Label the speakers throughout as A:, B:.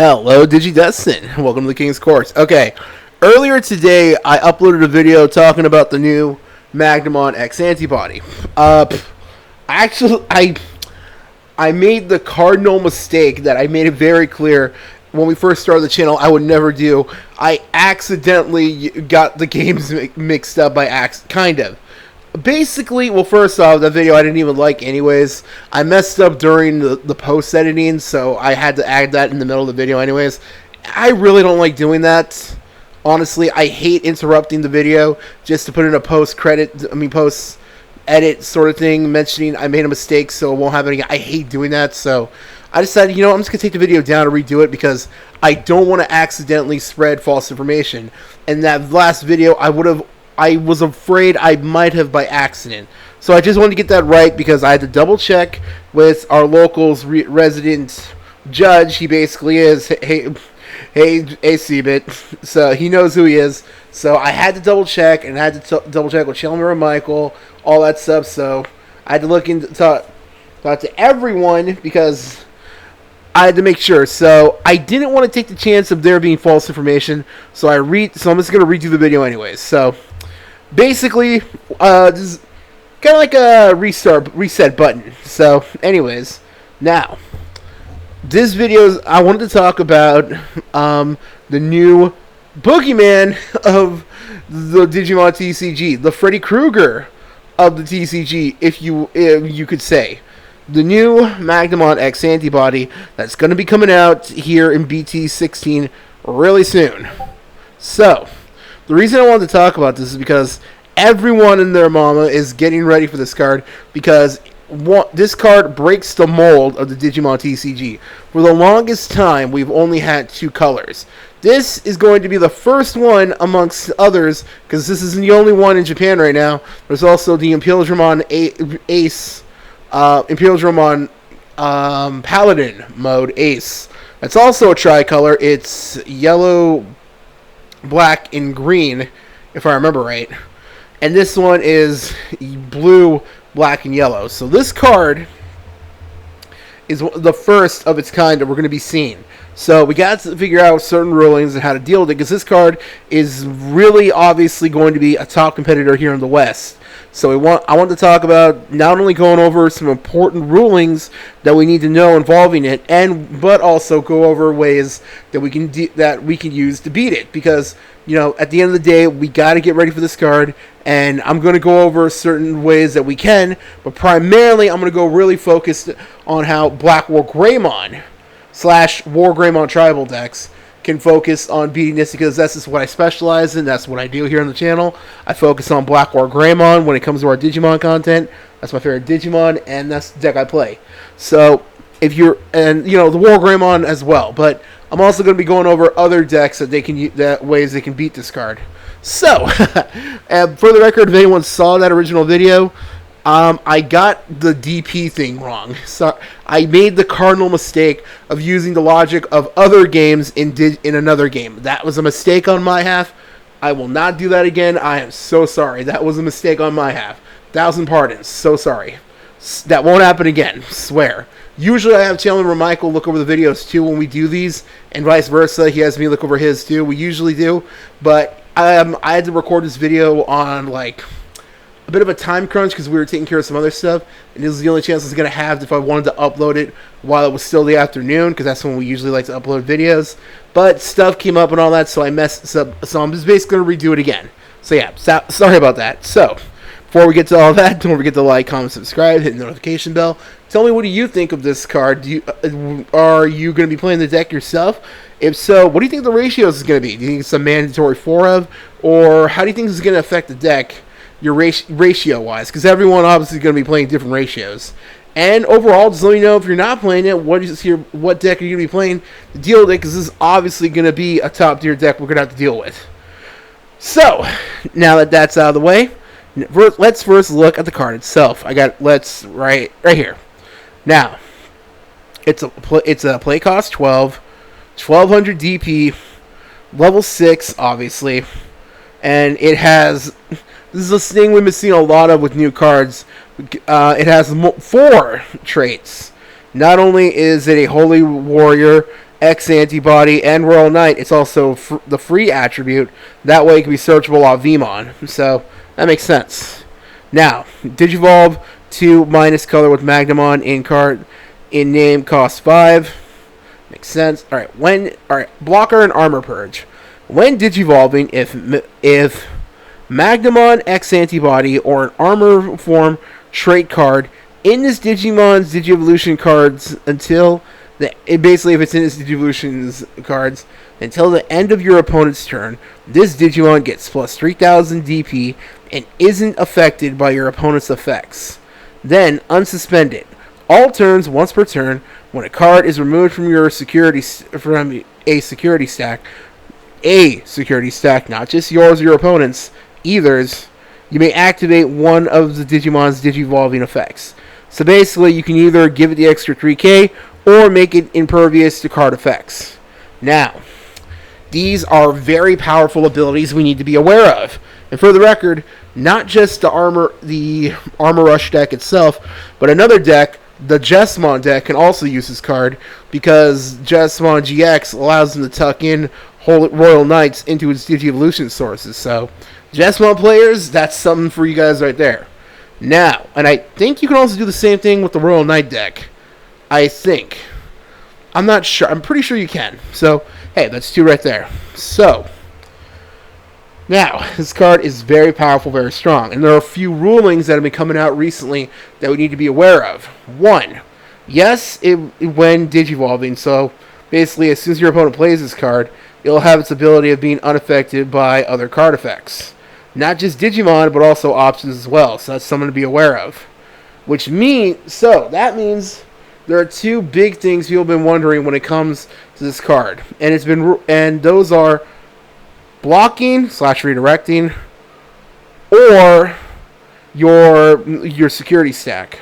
A: Hello, DigiDustin. Welcome to the King's Course. Okay, earlier today I uploaded a video talking about the new Magnamon X antibody. Actually, I made the cardinal mistake that I made it very clear when we first started the channel I would never do. I accidentally got the games mixed up by kind of. Basically, well, first off, the video I didn't even like anyways. I messed up during the post-editing, so I had to add that in the middle of the video anyways. I really don't like doing that. Honestly, I hate interrupting the video just to put in a post-edit sort of thing, mentioning I made a mistake so it won't happen again. I hate doing that, so I decided, I'm just going to take the video down and redo it because I don't want to accidentally spread false information. And that last video, I was afraid I might have by accident. So I just wanted to get that right because I had to double check with our local's resident judge. He basically is, hey C-Bit. So he knows who he is. So I had to double check, and I had to double check with Chandler and Michael, all that stuff. So I had to look into talk to everyone because I had to make sure. So I didn't want to take the chance of there being false information. So I'm just going to redo the video anyways. So basically, this is kind of like a reset button. So, anyways, now, this video, I wanted to talk about the new boogeyman of the Digimon TCG, the Freddy Krueger of the TCG, if you could say. The new Magnamon X antibody that's going to be coming out here in BT16 really soon. So, the reason I wanted to talk about this is because everyone and their mama is getting ready for this card because this card breaks the mold of the Digimon TCG. For the longest time, we've only had two colors. This is going to be the first one amongst others because this isn't the only one in Japan right now. There's also the Imperial Dramon Ace, Imperial Dramon Paladin mode Ace. It's also a tricolor. It's yellow, black, and green, if I remember right. And this one is blue, black, and yellow. So this card is the first of its kind that we're going to be seeing. So we got to figure out certain rulings and how to deal with it because this card is really obviously going to be a top competitor here in the West. So I want to talk about not only going over some important rulings that we need to know involving it, but also go over ways that we can use to beat it. Because at the end of the day, we got to get ready for this card, and I'm going to go over certain ways that we can. But primarily, I'm going to go really focused on how Black War Greymon / War Greymon tribal decks can focus on beating this because that's just what I specialize in. That's what I do here on the channel. I focus on Black War Greymon when it comes to our Digimon content. That's my favorite Digimon, and that's the deck I play. So the War Greymon as well. But I'm also going to be going over other decks that ways they can beat this card. So, for the record, if anyone saw that original video, I got the DP thing wrong. So I made the cardinal mistake of using the logic of other games in another game. That was a mistake on my half. I will not do that again. I am so sorry. That was a mistake on my half. 1,000 pardons. So sorry. That won't happen again. Swear. Usually I have Chandler and Michael look over the videos too when we do these, and vice versa. He has me look over his too. We usually do, but I had to record this video on a bit of a time crunch because we were taking care of some other stuff, and this was the only chance I was going to have if I wanted to upload it while it was still the afternoon, because that's when we usually like to upload videos. But stuff came up and all that, so I messed up. So I'm just basically going to redo it again. So yeah, sorry about that. So before we get to all that, don't forget to like, comment, subscribe, hit the notification bell. Tell me, what do you think of this card? Are you going to be playing the deck yourself? If so, what do you think the ratios is going to be? Do you think it's a mandatory 4 of, or how do you think this is going to affect the deck? Your ratio-wise, because everyone obviously is going to be playing different ratios. And overall, just let me know if you're not playing it, what deck are you going to be playing to deal with it, because this is obviously going to be a top-tier deck we're going to have to deal with. So, now that that's out of the way, let's first look at the card itself. Right here. Now, it's a play cost 12, 1200 DP, level 6, obviously, and it has... This is a thing we've been seeing a lot of with new cards. It has 4 traits. Not only is it a holy warrior, X Antibody, and Royal Knight, it's also the free attribute. That way it can be searchable off Vmon. So that makes sense. Now, Digivolve to minus color with Magnamon in card in name cost 5. Makes sense. Alright, blocker and armor purge. When digivolving, if Magnamon X Antibody or an armor form trait card in this Digimon's Digievolution cards until basically if it's in its Digievolution's cards until the end of your opponent's turn, this Digimon gets plus 3000 DP and isn't affected by your opponent's effects. Then unsuspended. All turns, once per turn, when a card is removed from a security stack, not just yours or your opponent's, either's, you may activate one of the Digimon's Digivolving effects. So basically, you can either give it the extra 3k or make it impervious to card effects. Now, these are very powerful abilities we need to be aware of. And for the record, not just the armor rush deck itself, but another deck, the Jessamon deck, can also use this card because Jessamon GX allows them to tuck in Royal Knights into its Digievolution sources. So, Jessamon players, that's something for you guys right there. Now, and I think you can also do the same thing with the Royal Knight deck. I think. I'm not sure. I'm pretty sure you can. So, hey, that's 2 right there. So, now, this card is very powerful, very strong. And there are a few rulings that have been coming out recently that we need to be aware of. 1, yes, when digivolving. So, basically, as soon as your opponent plays this card, it'll have its ability of being unaffected by other card effects. Not just Digimon, but also options as well. So, that's something to be aware of. That means there are 2 big things people have been wondering when it comes to this card. And those are blocking / redirecting, or your security stack.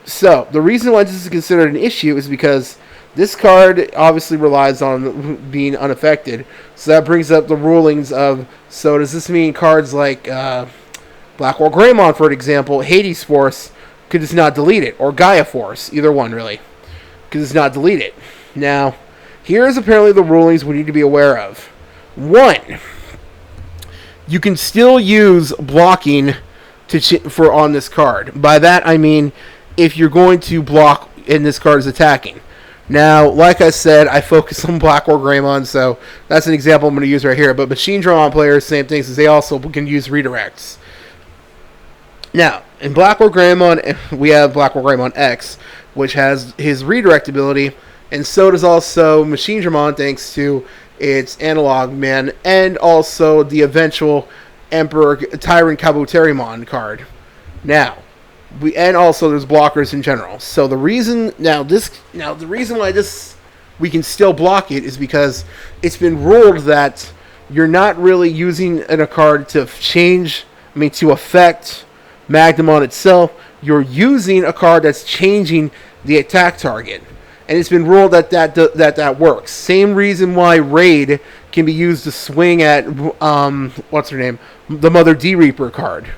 A: So, the reason why this is considered an issue is because this card obviously relies on being unaffected. So that brings up the rulings of, so does this mean cards like Blackwall Greymon, for example, Hades Force, could just not delete it, or Gaia Force, either one really, could just not delete it. Now, here's apparently the rulings we need to be aware of. 1, you can still use blocking on this card. By that I mean if you're going to block and this card is attacking. Now, like I said, I focus on Blackwall Greymon, so that's an example I'm going to use right here. But Machine Dramon players, same thing, since they also can use redirects. Now, in Blackwall Greymon, we have Blackwall Greymon X, which has his redirect ability, and so does also Machine Dramon, thanks to its analog man, and also the eventual Emperor Tyrant Kabuterimon card. Now, and also there's blockers in general. So the reason why we can still block it is because it's been ruled that you're not really using a card to affect Magnamon itself. You're using a card that's changing the attack target. And it's been ruled that works. Same reason why Raid can be used to swing at, what's her name? The Mother D-Reaper card.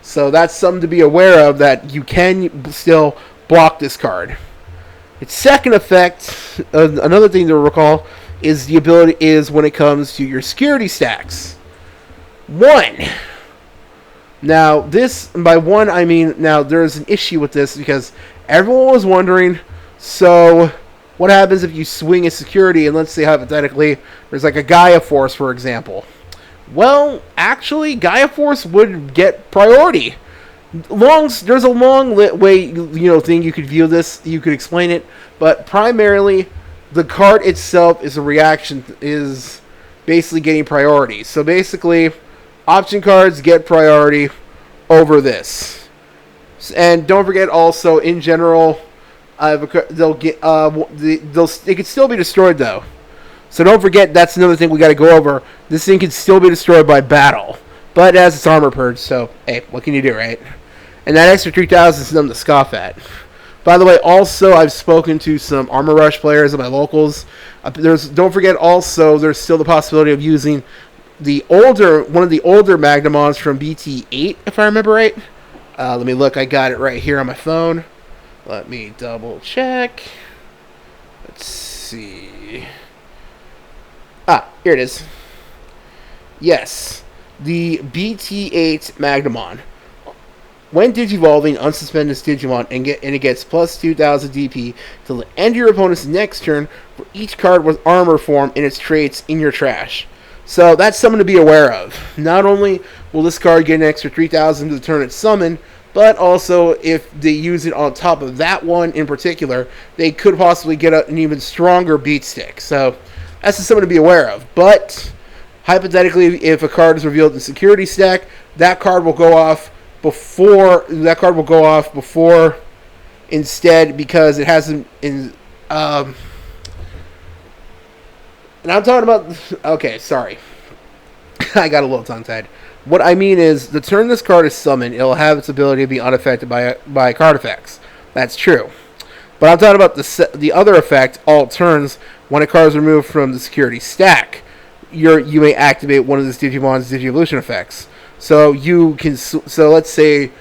A: So that's something to be aware of, that you can still block this card. Its second effect, another thing to recall, is when it comes to your security stacks. 1. Now, by 1, I mean, now there's an issue with this because everyone was wondering, so what happens if you swing a security and let's say hypothetically there's like a Gaia Force, for example? Well, actually, Gaia Force would get priority. There's a long way, thing you could view this, you could explain it, but primarily the card itself is basically getting priority. So basically, option cards get priority over this. And don't forget also, in general, it could still be destroyed though. So don't forget, that's another thing we got to go over. This thing can still be destroyed by battle, but it has its armor purge. So hey, what can you do, right? And that extra 3,000 is something to scoff at. By the way, also I've spoken to some Armor Rush players at my locals. Don't forget also, there's still the possibility of using one of the older Magnamons from BT8, if I remember right. Let me look. I got it right here on my phone. Let me double check. Let's see. Here it is. Yes, the BT8 Magnamon. When Digivolving, unsuspend this Digimon and it gets plus 2,000 DP till the end of your opponent's next turn for each card with armor form in its traits in your trash. So that's something to be aware of. Not only will this card get an extra 3,000 to the turn it's summoned, but also if they use it on top of that one in particular, they could possibly get an even stronger beat stick. So that's just something to be aware of. But hypothetically, if a card is revealed in security stack, that card will go off before instead, because it hasn't in and I'm talking about, okay, sorry. I got a little tongue-tied. What I mean is, the turn this card is summoned, it'll have its ability to be unaffected by card effects. That's true. But I'm talking about the other effect, all turns, when a card is removed from the security stack. You may activate one of this Digimon's Digievolution effects. So let's say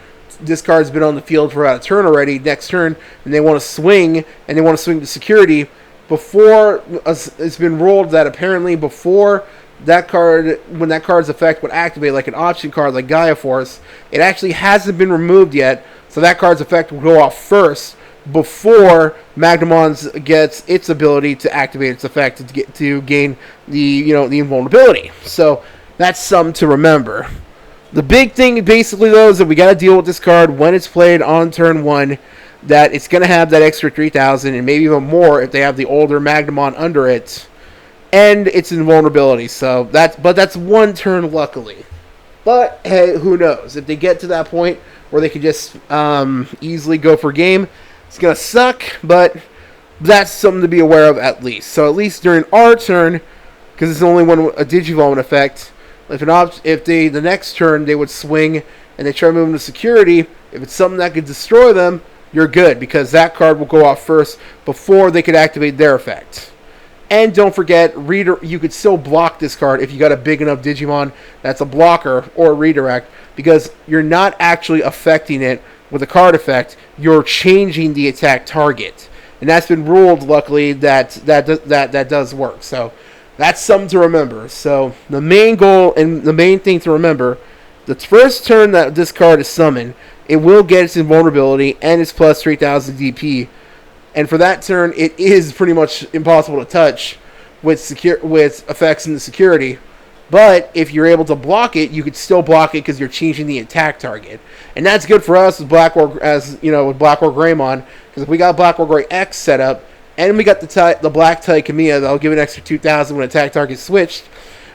A: this card's been on the field for about a turn already, next turn, and they want to swing to security. Before it's been ruled that apparently before that card, when that card's effect would activate, like an option card like Gaia Force, it actually hasn't been removed yet, so that card's effect will go off first before Magnamon's gets its ability to activate its effect to gain the invulnerability. So that's something to remember. The big thing basically though is that we got to deal with this card when it's played on turn 1, that it's going to have that extra 3,000 and maybe even more if they have the older Magnamon under it, and its invulnerability. So that's one turn luckily. But hey, who knows? If they get to that point where they can just easily go for game, it's going to suck, but that's something to be aware of at least. So at least during our turn, because it's only one a Digivolve effect, if the next turn they would swing and they try moving to security, if it's something that could destroy them, you're good, because that card will go off first before they could activate their effect. And don't forget, you could still block this card if you got a big enough Digimon that's a blocker or a redirect, because you're not actually affecting it with a card effect, you're changing the attack target. And that's been ruled, luckily, that does work. So that's something to remember. So the main goal and the main thing to remember, the first turn that this card is summoned, it will get its invulnerability and its plus 3,000 DP. And for that turn, it is pretty much impossible to touch with effects in the security. But if you're able to block it, you could still block it because you're changing the attack target. And that's good for us with Black War Greymon, because if we got Black War Grey X set up, and we got the Black Taikamiya that'll give an extra 2,000 when attack target switched,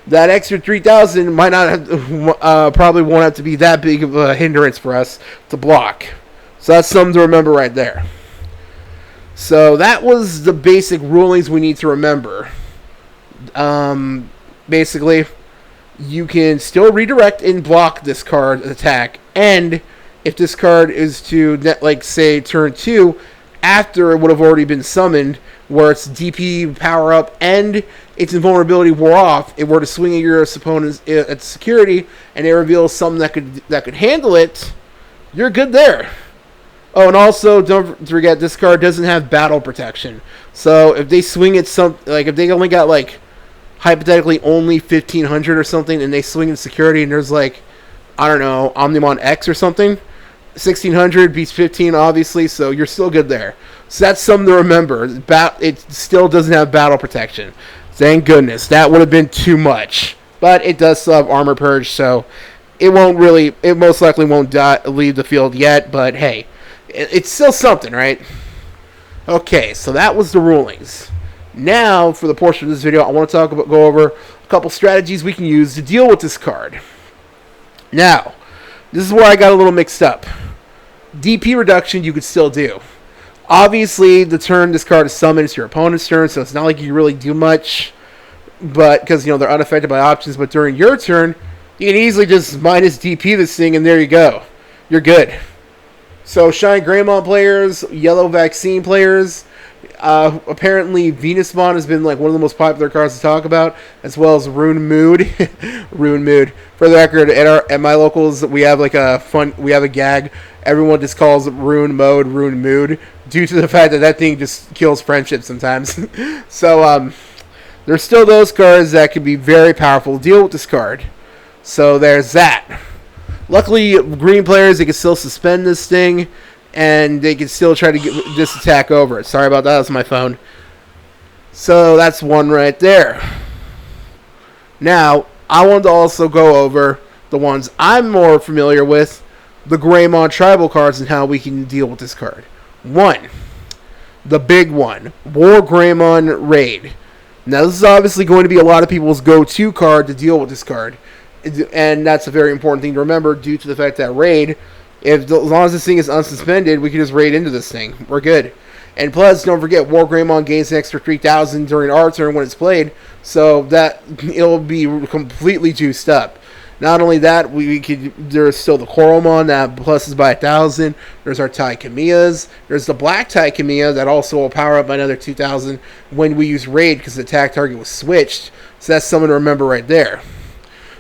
A: that extra 3,000 might not have, probably won't have to be that big of a hindrance for us to block. So that's something to remember right there. So that was the basic rulings we need to remember. Basically, you can still redirect and block this card's attack, and if this card is to, say, turn 2, after it would have already been summoned, where its DP power up and its invulnerability wore off, it were to swing at your opponent's at security, and it reveals something that could handle it, you're good there. Oh, and also don't forget, this card doesn't have battle protection. So if they swing at if they only got hypothetically only 1,500 or something, and they swing in security, and there's I don't know, Omnimon X or something, 1,600 beats 15, obviously, so you're still good there. So that's something to remember. It still doesn't have battle protection. Thank goodness. That would have been too much. But it does still have armor purge, so it most likely won't leave the field yet, but hey, it's still something, right? Okay, so that was the rulings. Now, for the portion of this video, I want to go over a couple strategies we can use to deal with this card. Now, this is where I got a little mixed up. DP reduction you could still do. Obviously, the turn this card is summoned, it's your opponent's turn, so it's not like you really do much, but because they're unaffected by options. But during your turn, you can easily just minus DP this thing, and there you go. You're good. So, Shine Greymon players, Yellow Vaccine players, Apparently, Venusmon has been like one of the most popular cards to talk about, as well as Rune Mood. Rune Mood. For the record, at my locals, we have a gag. Everyone just calls Rune Mode Rune Mood due to the fact that that thing just kills friendship sometimes. So there's still those cards that can be very powerful. Deal with this card. So there's that. Luckily, green players, they can still suspend this thing, and they can still try to get this attack over it. Sorry about that. That's my phone. So that's one right there. Now, I wanted to also go over the ones I'm more familiar with, the Greymon tribal cards, and how we can deal with this card. One, the big one, War Greymon Raid. Now, this is obviously going to be a lot of people's go-to card to deal with this card. And that's a very important thing to remember due to the fact that Raid, as long as this thing is unsuspended, we can just raid into this thing. We're good. And plus, don't forget, War Greymon gains an extra 3,000 during our turn when it's played, so that it'll be completely juiced up. Not only that, there's still the Coromon that pluses by 1,000. There's our Taikemiyas. There's the Black Taikemiya that also will power up by another 2,000 when we use Raid because the attack target was switched. So that's something to remember right there.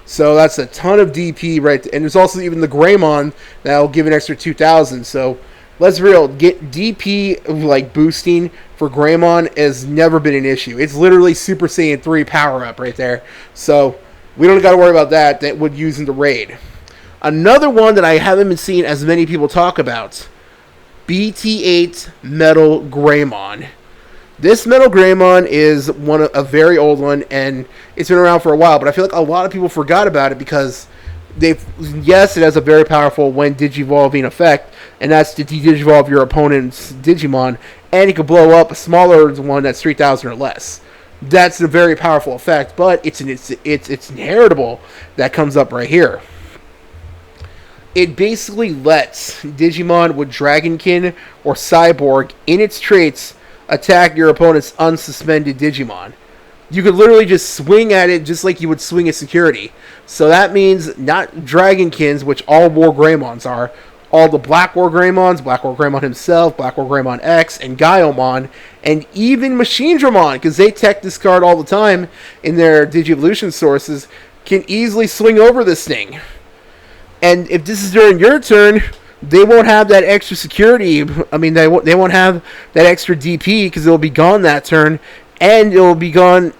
A: So that's a ton of DP right there. And there's also even the Greymon that will give an extra 2,000. So let's be real, get DP like boosting for Greymon has never been an issue. It's literally Super Saiyan 3 power up right there. So we don't got to worry about that. That would use in the raid. Another one that I haven't been seeing as many people talk about, BT8 Metal Greymon. This Metal Greymon is a very old one, and it's been around for a while, but I feel like a lot of people forgot about it because yes, it has a very powerful when Digivolving effect, and that's to de-Digivolve your opponent's Digimon, and you can blow up a smaller one that's 3,000 or less. That's a very powerful effect, but it's inheritable that comes up right here. It basically lets Digimon with Dragonkin or Cyborg in its traits attack your opponent's unsuspended Digimon. You could literally just swing at it just like you would swing at security. So that means not Dragonkins, which all War Greymons are, all the Black War Greymons, Black War Greymon himself, Black War Greymon X, and Gaiomon, and even Machine Dramon, because they tech this card all the time in their Digivolution sources, can easily swing over this thing. And if this is during your turn, they won't have that extra security. I mean, they won't have that extra DP because it'll be gone that turn, and it'll be gone.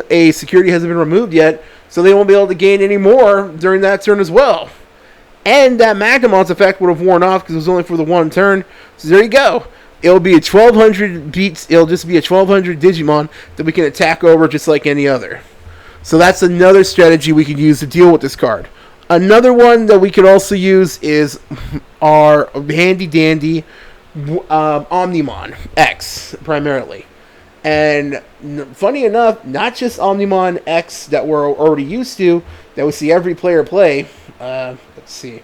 A: A security hasn't been removed yet, so they won't be able to gain any more during that turn as well. And that Magnamon's effect would have worn off because it was only for the one turn. So there you go. It'll be a 1,200 beats. It'll just be a 1,200 Digimon that we can attack over just like any other. So that's another strategy we can use to deal with this card. Another one that we could also use is our handy dandy Omnimon X primarily. And funny enough, not just Omnimon X that we're already used to, that we see every player play. Let's see.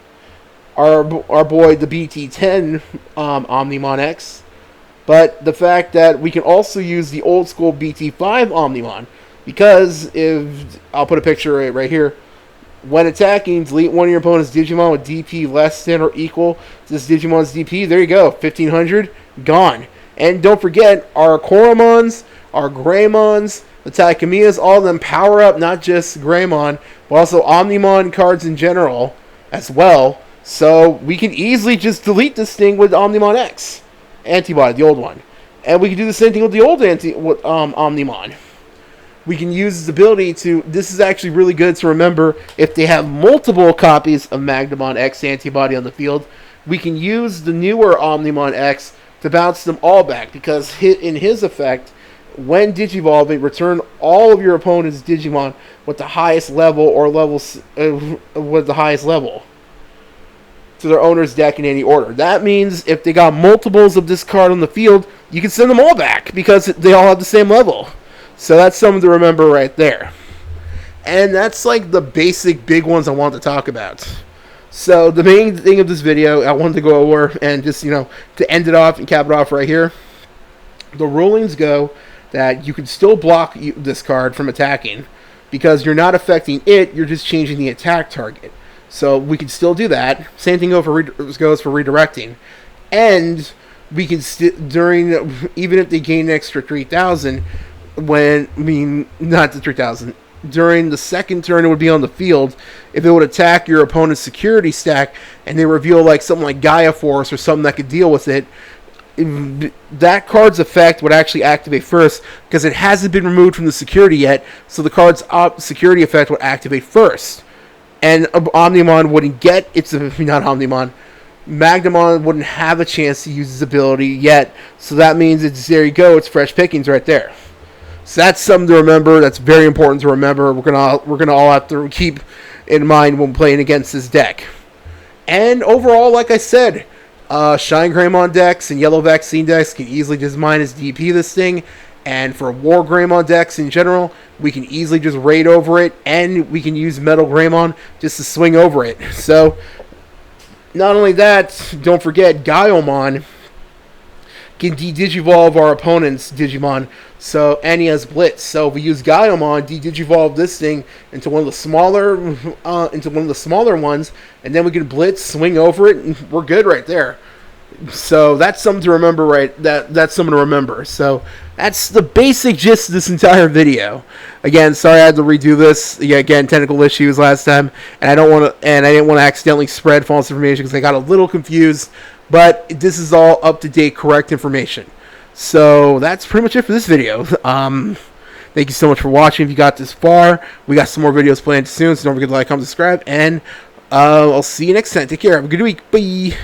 A: Our boy, the BT10 Omnimon X. But the fact that we can also use the old school BT5 Omnimon. Because if I'll put a picture right here. When attacking, delete one of your opponent's Digimon with DP less than or equal to this Digimon's DP. There you go. 1,500. Gone. And don't forget, our Coromons, our Greymons, the Taikemiyas, all of them power up not just Greymon, but also Omnimon cards in general as well. So we can easily just delete this thing with Omnimon X. Antibody, the old one. And we can do the same thing with the old Omnimon. We can use this ability to... This is actually really good to remember if they have multiple copies of Magnamon X Antibody on the field. We can use the newer Omnimon X to bounce them all back. Because in his effect, when Digivolving, return all of your opponent's Digimon with the highest level or levels with the highest level to their owner's deck in any order. That means if they got multiples of this card on the field, you can send them all back because they all have the same level. So that's something to remember right there. And that's like the basic big ones I want to talk about. So the main thing of this video I wanted to go over and just, to end it off and cap it off right here. The rulings go that you can still block this card from attacking because you're not affecting it, you're just changing the attack target. So we can still do that. Same thing goes for redirecting. And we can even if they gain an extra 3,000, not the 3,000. During the second turn, it would be on the field. If it would attack your opponent's security stack, and they reveal like something like Gaia Force or something that could deal with it, that card's effect would actually activate first because it hasn't been removed from the security yet. So the card's security effect would activate first, and Omnimon wouldn't get its not Omnimon. Magnamon wouldn't have a chance to use his ability yet. So that means there you go. It's fresh pickings right there. So that's something to remember. That's very important to remember. We're gonna all have to keep in mind when playing against this deck. And overall, like I said, Shine Greymon decks and Yellow Vaccine decks can easily just minus DP this thing. And for War Greymon decks in general, we can easily just raid over it, and we can use Metal Greymon just to swing over it. So, not only that, don't forget Gaiomon can de-digivolve our opponent's Digimon, and he has Blitz. So if we use Gaiomon, de-digivolve this thing into one of the smaller ones, and then we can Blitz, swing over it, and we're good right there. So that's something to remember, right? That's something to remember. So that's the basic gist of this entire video. Again, sorry I had to redo this. Yeah, again, technical issues last time, and I didn't want to accidentally spread false information because I got a little confused. But this is all up-to-date, correct information. So that's pretty much it for this video. Thank you so much for watching. If you got this far, we got some more videos planned soon. So don't forget to like, comment, subscribe, and I'll see you next time. Take care. Have a good week. Bye.